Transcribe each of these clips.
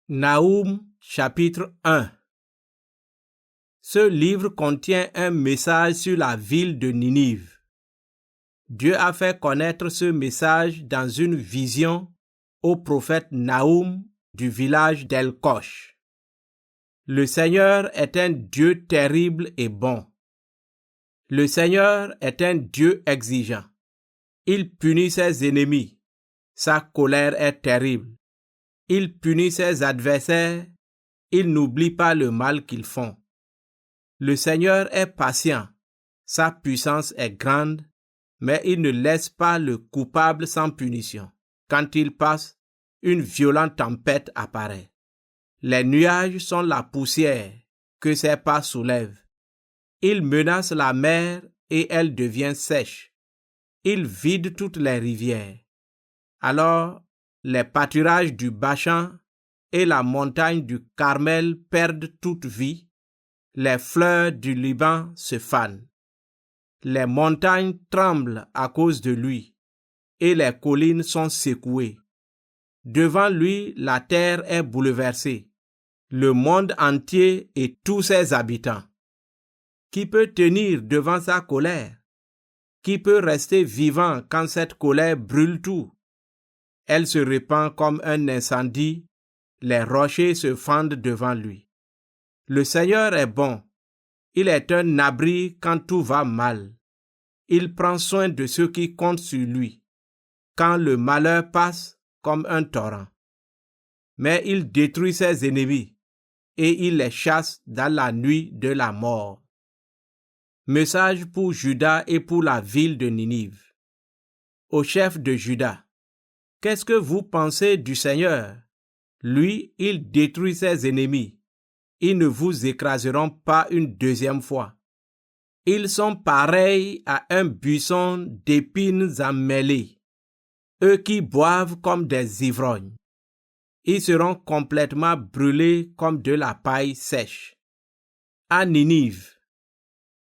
Naoum, chapitre 1. Ce livre contient un message sur la ville de Ninive. Dieu a fait connaître ce message dans une vision au prophète Naoum du village d'El-Kosh. Le Seigneur est un Dieu terrible et bon. Le Seigneur est un Dieu exigeant. Il punit ses ennemis. Sa colère est terrible. Il punit ses adversaires. Il n'oublie pas le mal qu'ils font. Le Seigneur est patient. Sa puissance est grande, mais il ne laisse pas le coupable sans punition. Quand il passe, une violente tempête apparaît. Les nuages sont la poussière que ses pas soulèvent. Il menace la mer et elle devient sèche. Il vide toutes les rivières. Alors, les pâturages du Bashan et la montagne du Carmel perdent toute vie. Les fleurs du Liban se fanent. Les montagnes tremblent à cause de lui, et les collines sont secouées. Devant lui, la terre est bouleversée, le monde entier et tous ses habitants. Qui peut tenir devant sa colère? Qui peut rester vivant quand cette colère brûle tout? Elle se répand comme un incendie, les rochers se fendent devant lui. Le Seigneur est bon. Il est un abri quand tout va mal. Il prend soin de ceux qui comptent sur lui, quand le malheur passe comme un torrent. Mais il détruit ses ennemis, et il les chasse dans la nuit de la mort. Message pour Juda et pour la ville de Ninive. Au chef de Juda, qu'est-ce que vous pensez du Seigneur? Lui, il détruit ses ennemis. Ils ne vous écraseront pas une deuxième fois. Ils sont pareils à un buisson d'épines emmêlées, eux qui boivent comme des ivrognes. Ils seront complètement brûlés comme de la paille sèche. À Ninive,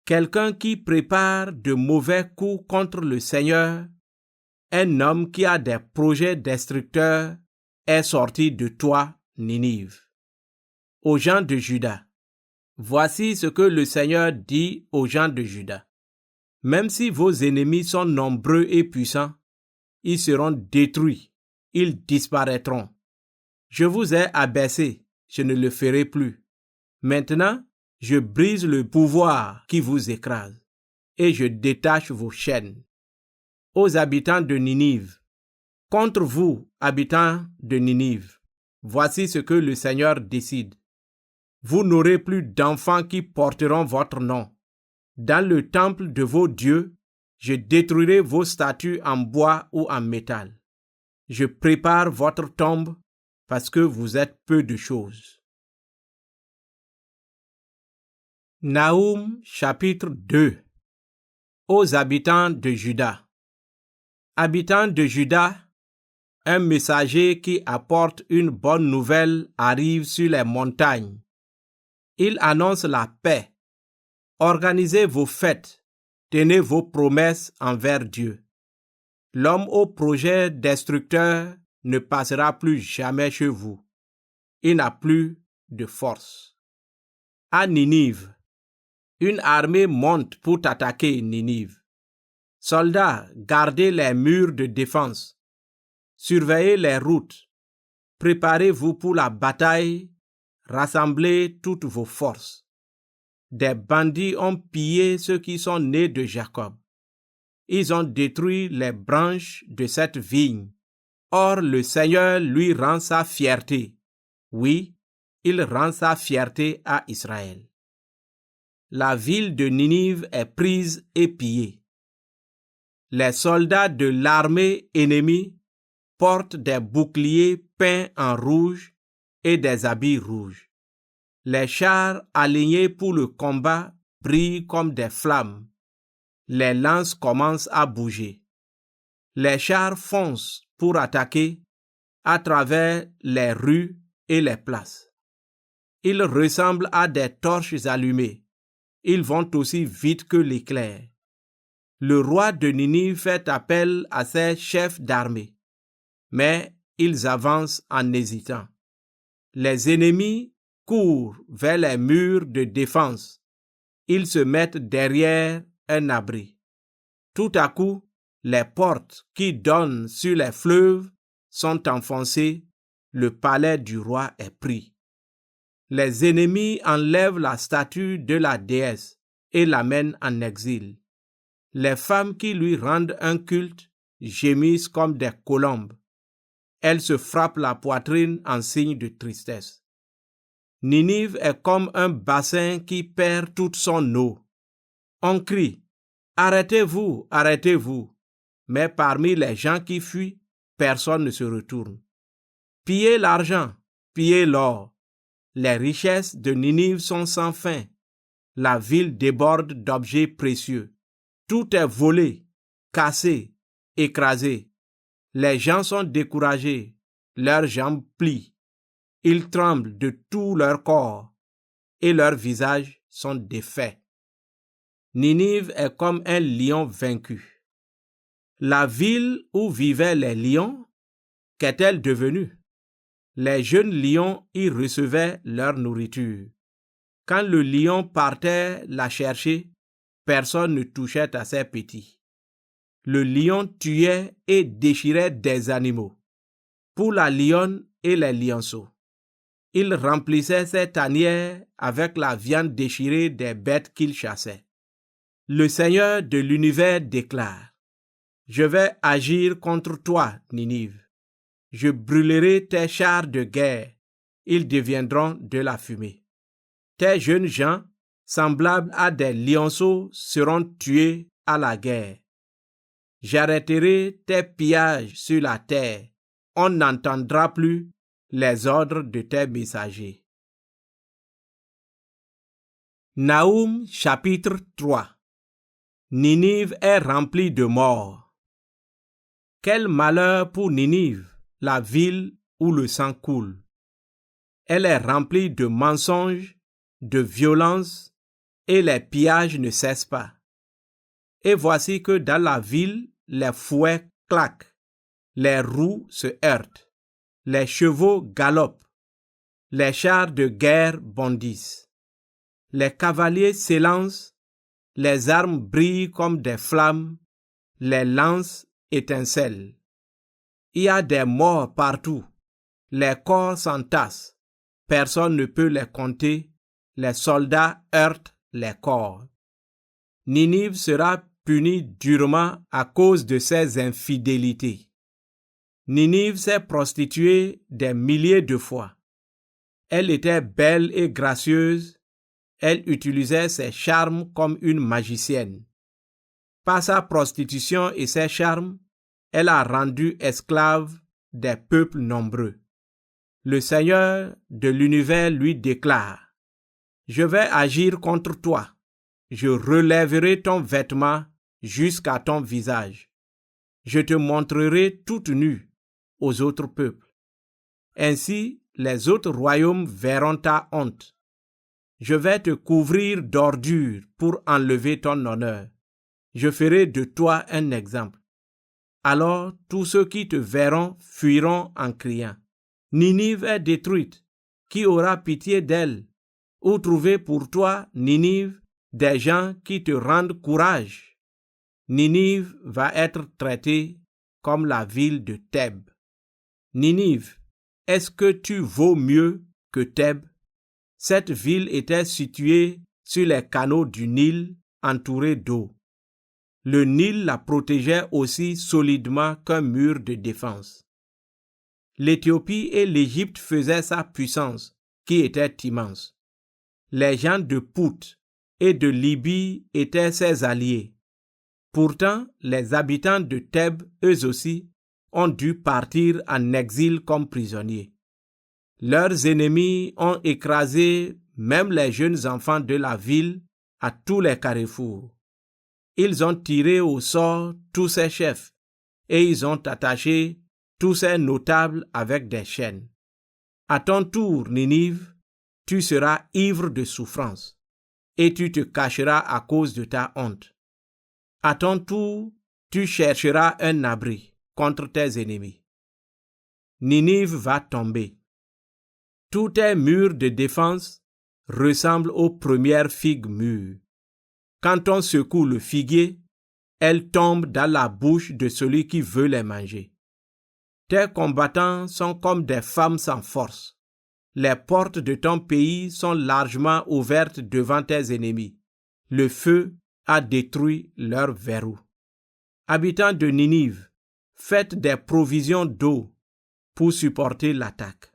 quelqu'un qui prépare de mauvais coups contre le Seigneur, un homme qui a des projets destructeurs, est sorti de toi, Ninive. Aux gens de Juda, voici ce que le Seigneur dit aux gens de Juda. Même si vos ennemis sont nombreux et puissants, ils seront détruits, ils disparaîtront. Je vous ai abaissé, je ne le ferai plus. Maintenant, je brise le pouvoir qui vous écrase, et je détache vos chaînes. Aux habitants de Ninive, contre vous, habitants de Ninive, voici ce que le Seigneur décide. Vous n'aurez plus d'enfants qui porteront votre nom. Dans le temple de vos dieux, je détruirai vos statues en bois ou en métal. Je prépare votre tombe parce que vous êtes peu de choses. Naoum, chapitre 2. Aux habitants de Juda. Habitants de Juda, un messager qui apporte une bonne nouvelle arrive sur les montagnes. Il annonce la paix. Organisez vos fêtes, tenez vos promesses envers Dieu. L'homme au projet destructeur ne passera plus jamais chez vous. Il n'a plus de force. À Ninive, une armée monte pour attaquer Ninive. Soldats, gardez les murs de défense. Surveillez les routes. Préparez-vous pour la bataille. Rassemblez toutes vos forces. Des bandits ont pillé ceux qui sont nés de Jacob. Ils ont détruit les branches de cette vigne. Or, le Seigneur lui rend sa fierté. Oui, il rend sa fierté à Israël. La ville de Ninive est prise et pillée. Les soldats de l'armée ennemie portent des boucliers peints en rouge et des habits rouges. Les chars alignés pour le combat brillent comme des flammes. Les lances commencent à bouger. Les chars foncent pour attaquer à travers les rues et les places. Ils ressemblent à des torches allumées. Ils vont aussi vite que l'éclair. Le roi de Ninive fait appel à ses chefs d'armée, mais ils avancent en hésitant. Les ennemis courent vers les murs de défense. Ils se mettent derrière un abri. Tout à coup, les portes qui donnent sur les fleuves sont enfoncées. Le palais du roi est pris. Les ennemis enlèvent la statue de la déesse et l'amènent en exil. Les femmes qui lui rendent un culte gémissent comme des colombes. Elles se frappent la poitrine en signe de tristesse. Ninive est comme un bassin qui perd toute son eau. On crie « Arrêtez-vous, arrêtez-vous !» Mais parmi les gens qui fuient, personne ne se retourne. Pillez l'argent, pillez l'or. Les richesses de Ninive sont sans fin. La ville déborde d'objets précieux. Tout est volé, cassé, écrasé. Les gens sont découragés, leurs jambes plient. Ils tremblent de tout leur corps et leurs visages sont défaits. Ninive est comme un lion vaincu. La ville où vivaient les lions, qu'est-elle devenue? Les jeunes lions y recevaient leur nourriture. Quand le lion partait la chercher, personne ne touchait à ses petits. Le lion tuait et déchirait des animaux. Pour la lionne et les lionceaux, il remplissait ses tanières avec la viande déchirée des bêtes qu'il chassait. Le Seigneur de l'univers déclare: Je vais agir contre toi, Ninive. Je brûlerai tes chars de guerre. Ils deviendront de la fumée. Tes jeunes gens, semblables à des lionceaux, seront tués à la guerre. J'arrêterai tes pillages sur la terre. On n'entendra plus les ordres de tes messagers. Naoum chapitre 3. Ninive est remplie de morts. Quel malheur pour Ninive, la ville où le sang coule. Elle est remplie de mensonges, de violence, et les pillages ne cessent pas. Et voici que dans la ville, les fouets claquent, les roues se heurtent, les chevaux galopent, les chars de guerre bondissent. Les cavaliers s'élancent, les armes brillent comme des flammes, les lances étincellent. Il y a des morts partout, les corps s'entassent, personne ne peut les compter, les soldats heurtent les corps. Ninive sera punie durement à cause de ses infidélités. Ninive s'est prostituée des milliers de fois. Elle était belle et gracieuse, elle utilisait ses charmes comme une magicienne. Par sa prostitution et ses charmes, elle a rendu esclave des peuples nombreux. Le Seigneur de l'univers lui déclare: Je vais agir contre toi. Je relèverai ton vêtement jusqu'à ton visage. Je te montrerai toute nue aux autres peuples. Ainsi, les autres royaumes verront ta honte. Je vais te couvrir d'ordures pour enlever ton honneur. Je ferai de toi un exemple. Alors tous ceux qui te verront fuiront en criant: Ninive est détruite. Qui aura pitié d'elle? Où trouver pour toi, Ninive, des gens qui te rendent courage? Ninive va être traitée comme la ville de Thèbes. Ninive, est-ce que tu vaux mieux que Thèbes? Cette ville était située sur les canaux du Nil, entourée d'eau. Le Nil la protégeait aussi solidement qu'un mur de défense. L'Éthiopie et l'Égypte faisaient sa puissance, qui était immense. Les gens de Pout et de Libye étaient ses alliés. Pourtant, les habitants de Thèbes, eux aussi, ont dû partir en exil comme prisonniers. Leurs ennemis ont écrasé même les jeunes enfants de la ville à tous les carrefours. Ils ont tiré au sort tous ses chefs et ils ont attaché tous ses notables avec des chaînes. À ton tour, Ninive, tu seras ivre de souffrance et tu te cacheras à cause de ta honte. À ton tour, tu chercheras un abri contre tes ennemis. Ninive va tomber. Tous tes murs de défense ressemblent aux premières figues mûres. Quand on secoue le figuier, elles tombent dans la bouche de celui qui veut les manger. Tes combattants sont comme des femmes sans force. Les portes de ton pays sont largement ouvertes devant tes ennemis. Le feu a détruit leurs verrous. Habitants de Ninive, faites des provisions d'eau pour supporter l'attaque.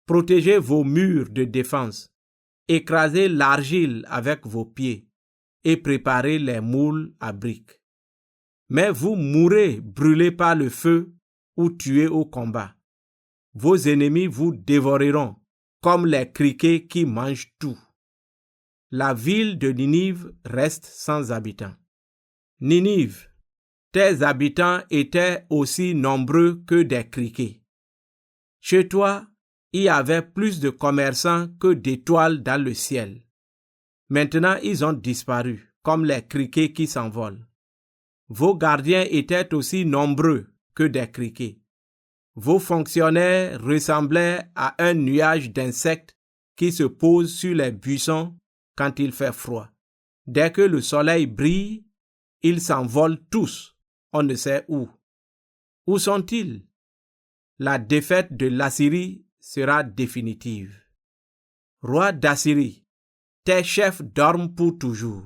Protégez vos murs de défense. Écrasez l'argile avec vos pieds et préparez les moules à briques. Mais vous mourrez brûlés par le feu ou tués au combat. Vos ennemis vous dévoreront comme les criquets qui mangent tout. La ville de Ninive reste sans habitants. Ninive, tes habitants étaient aussi nombreux que des criquets. Chez toi, il y avait plus de commerçants que d'étoiles dans le ciel. Maintenant, ils ont disparu, comme les criquets qui s'envolent. Vos gardiens étaient aussi nombreux que des criquets. Vos fonctionnaires ressemblaient à un nuage d'insectes qui se posent sur les buissons quand il fait froid. Dès que le soleil brille, ils s'envolent tous, on ne sait où. Où sont-ils? La défaite de l'Assyrie sera définitive. Roi d'Assyrie, tes chefs dorment pour toujours.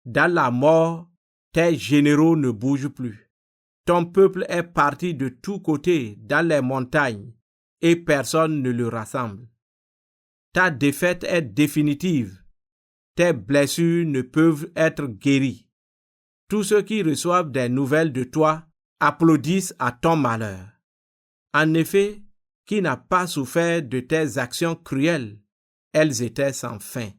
Dans la mort, tes généraux ne bougent plus. Ton peuple est parti de tous côtés dans les montagnes et personne ne le rassemble. Ta défaite est définitive. Tes blessures ne peuvent être guéries. Tous ceux qui reçoivent des nouvelles de toi applaudissent à ton malheur. En effet, qui n'a pas souffert de tes actions cruelles? Elles étaient sans fin.